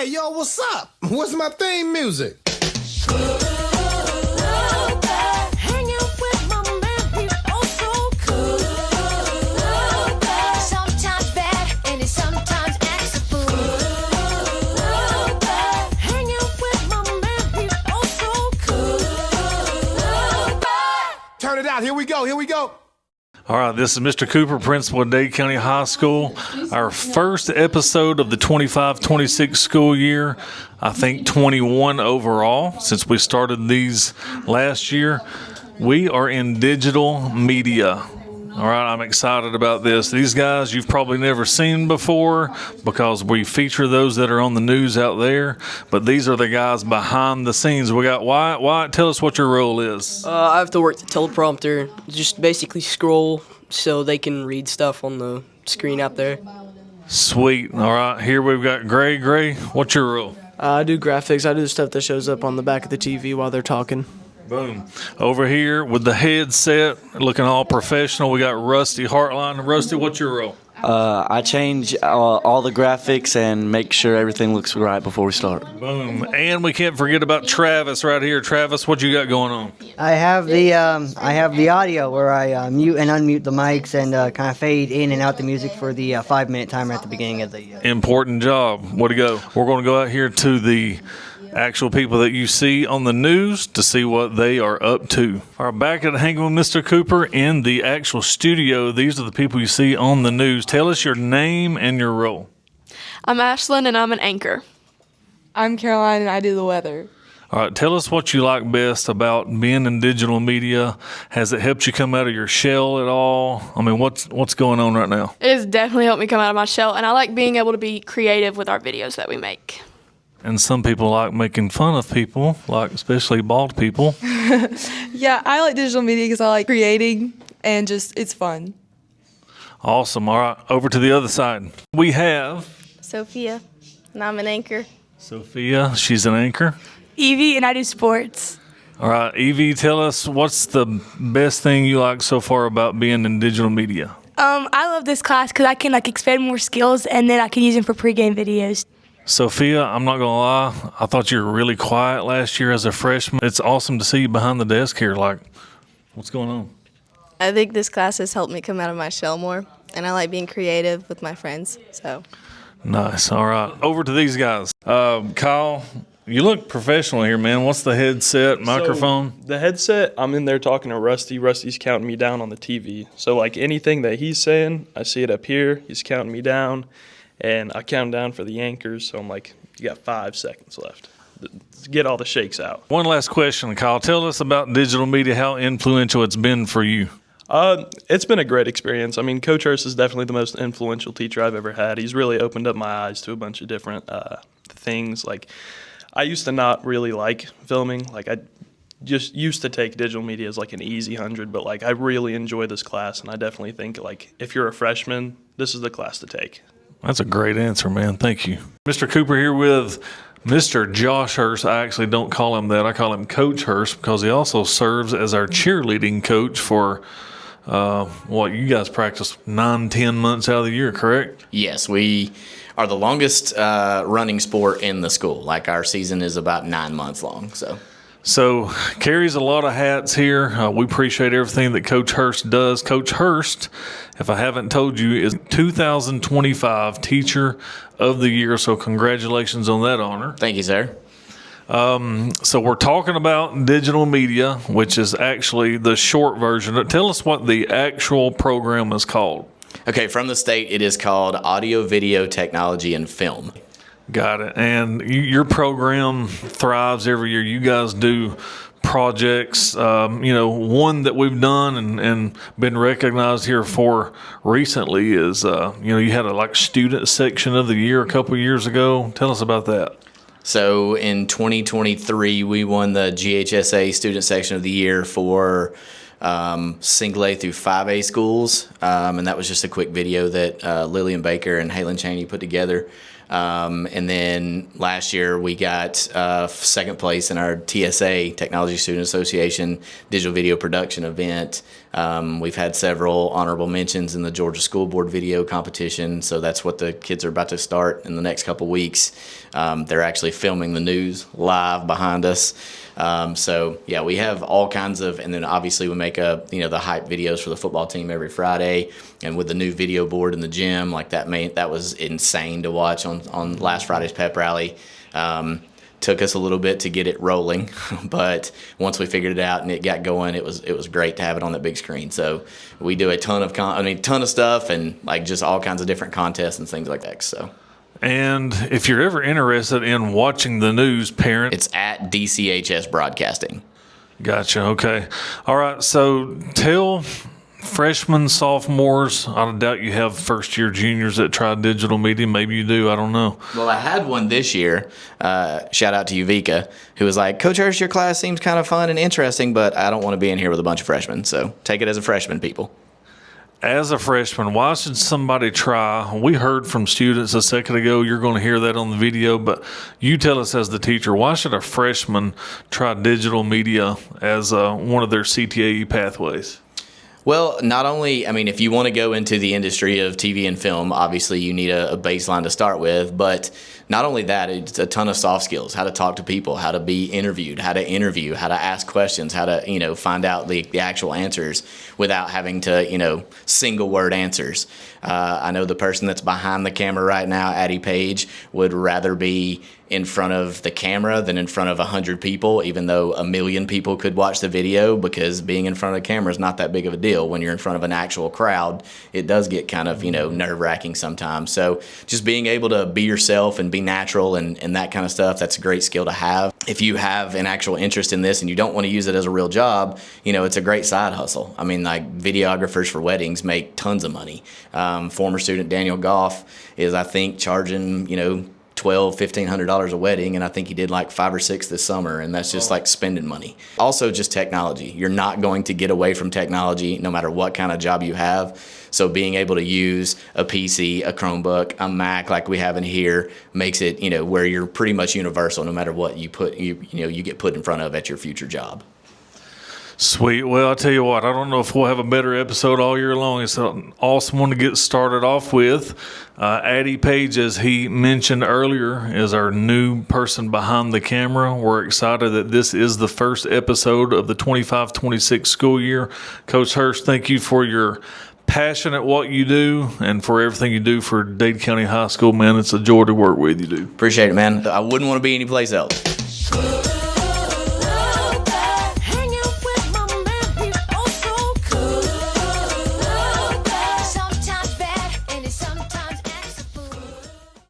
Hey, yo, what's up? What's my theme music? Hanging with my man, he's oh so cool. Sometimes bad and he sometimes acts a fool. Hanging with my man, he's oh so cool. Turn it out. Here we go. Here we go. All right, this is Mr. Cooper, principal of Dade County High School. Our first episode of the 25-26 school year, I think 21 overall, since we started these last year. We are in digital media. All right, I'm excited about this. These guys you've probably never seen before because we feature those that are on the news out there, but these are the guys behind the scenes. We got Wyatt. Wyatt, tell us what your role is. I have to work the teleprompter, just basically scroll so they can read stuff on the screen out there. Sweet. All right, here we've got Gray. Gray, what's your role? I do graphics. I do the stuff that shows up on the back of the TV while they're talking. Boom. Over here with the headset, looking all professional, we got Rusty Hartline. Rusty, what's your role? I change all the graphics and make sure everything looks right before we start. Boom. And we can't forget about Travis right here. Travis, what you got going on? I have the audio where I mute and unmute the mics and kind of fade in and out the music for the 5-minute timer at the beginning of the. Important job. Way to go. We're going to go out here to the actual people that you see on the news to see what they are up to. All right, back at Hangin with Mr. Cooper in the actual studio. These are the people you see on the news. Tell us your name and your role. I'm Ashlyn, and I'm an anchor. I'm Caroline, and I do the weather. All right, tell us what you like best about being in digital media. Has it helped you come out of your shell at all? I mean, what's going on right now? It has definitely helped me come out of my shell, and I like being able to be creative with our videos that we make. And some people like making fun of people, like especially bald people. Yeah, I like digital media because I like creating and just it's fun. Awesome. All right, over to the other side. We have Sophia, and I'm an anchor. Sophia, she's an anchor. Evie, and I do sports. All right, Evie, tell us what's the best thing you like so far about being in digital media? I love this class because I can expand more skills, and then I can use them for pregame videos. Sophia, I'm not going to lie, I thought you were really quiet last year as a freshman. It's awesome to see you behind the desk here. What's going on? I think this class has helped me come out of my shell more, and I like being creative with my friends, so. Nice. All right. Over to these guys. Kyle, you look professional here, man. What's the headset, microphone? So the headset, I'm in there talking to Rusty. Rusty's counting me down on the TV. So, anything that he's saying, I see it up here. He's counting me down. And I count down for the anchors, so I'm like, you got 5 seconds left to get all the shakes out. One last question, Kyle. Tell us about digital media, how influential it's been for you. It's been a great experience. I mean, Coach Hurst is definitely the most influential teacher I've ever had. He's really opened up my eyes to a bunch of different things. I used to not really like filming. I just used to take digital media as an easy 100, but I really enjoy this class, and I definitely think if you're a freshman, this is the class to take. That's a great answer, man. Thank you. Mr. Cooper here with Mr. Josh Hurst. I actually don't call him that. I call him Coach Hurst because he also serves as our cheerleading coach for, you guys practice 9-10 months out of the year, correct? Yes, we are the longest running sport in the school. Our season is about 9 months long, So carries a lot of hats here. We appreciate everything that Coach Hurst does. Coach Hurst, if I haven't told you, is 2025 Teacher of the Year. So congratulations on that honor. Thank you, sir. So we're talking about digital media, which is actually the short version. Tell us what the actual program is called. Okay, from the state, it is called Audio, Video, Technology, and Film. Got it. And your program thrives every year. You guys do projects. One that we've done and been recognized here for recently is, you had a student section of the year a couple of years ago. Tell us about that. So in 2023, we won the GHSA Student Section of the Year for single A through 5A schools. And that was just a quick video that Lillian Baker and Halen Cheney put together. And then last year we got second place in our TSA, Technology Student Association, digital video production event We've had several honorable mentions in the Georgia School Board video competition, so that's what the kids are about to start in the next couple weeks. They're actually filming the news live behind us. So yeah, we have all kinds of, and then obviously we make the hype videos for the football team every Friday, and with the new video board in the gym, like that was insane to watch on last Friday's pep rally. Took us a little bit to get it rolling, but once we figured it out and it got going, it was great to have it on that big screen. So we do a ton of stuff, and like just all kinds of different contests and things like that. So. And if you're ever interested in watching the news, parent, it's at DCHS Broadcasting. Gotcha. Okay. All right. So tell freshmen, sophomores, I doubt you have first-year juniors that try digital media. Maybe you do. I don't know. Well, I had one this year. Shout out to Uvika, who was like, Coach Hurst, your class seems kind of fun and interesting, but I don't want to be in here with a bunch of freshmen. So take it as a freshman, people. As a freshman, why should somebody try? We heard from students a second ago. You're going to hear that on the video, but you tell us as the teacher, why should a freshman try digital media as one of their CTAE pathways? Well, not only, if you want to go into the industry of TV and film, obviously you need a baseline to start with, but not only that, it's a ton of soft skills, how to talk to people, how to be interviewed, how to interview, how to ask questions, how to, find out the actual answers without having to, single word answers. I know the person that's behind the camera right now, Addie Page, would rather be in front of the camera than in front of 100 people, even though 1 million people could watch the video, because being in front of the camera is not that big of a deal. When you're in front of an actual crowd, it does get kind of, nerve-wracking sometimes. So just being able to be yourself and be natural and that kind of stuff, that's a great skill to have. If you have an actual interest in this and you don't want to use it as a real job, it's a great side hustle. Like videographers for weddings make tons of money. Former student Daniel Goff is, I think, charging, $1,200-$1,500 a wedding, and I think he did like 5 or 6 this summer, and that's just like spending money. Also, just technology. You're not going to get away from technology no matter what kind of job you have. So being able to use a PC, a Chromebook, a Mac like we have in here makes it, where you're pretty much universal no matter what you get put in front of at your future job. Sweet. Well, I'll tell you what, I don't know if we'll have a better episode all year long. It's an awesome one to get started off with. Addie Page, as he mentioned earlier, is our new person behind the camera. We're excited that this is the first episode of the 25-26 school year. Coach Hurst, thank you for your passion at what you do and for everything you do for Dade County High School, man. It's a joy to work with you, dude. Appreciate it, man. I wouldn't want to be anyplace else.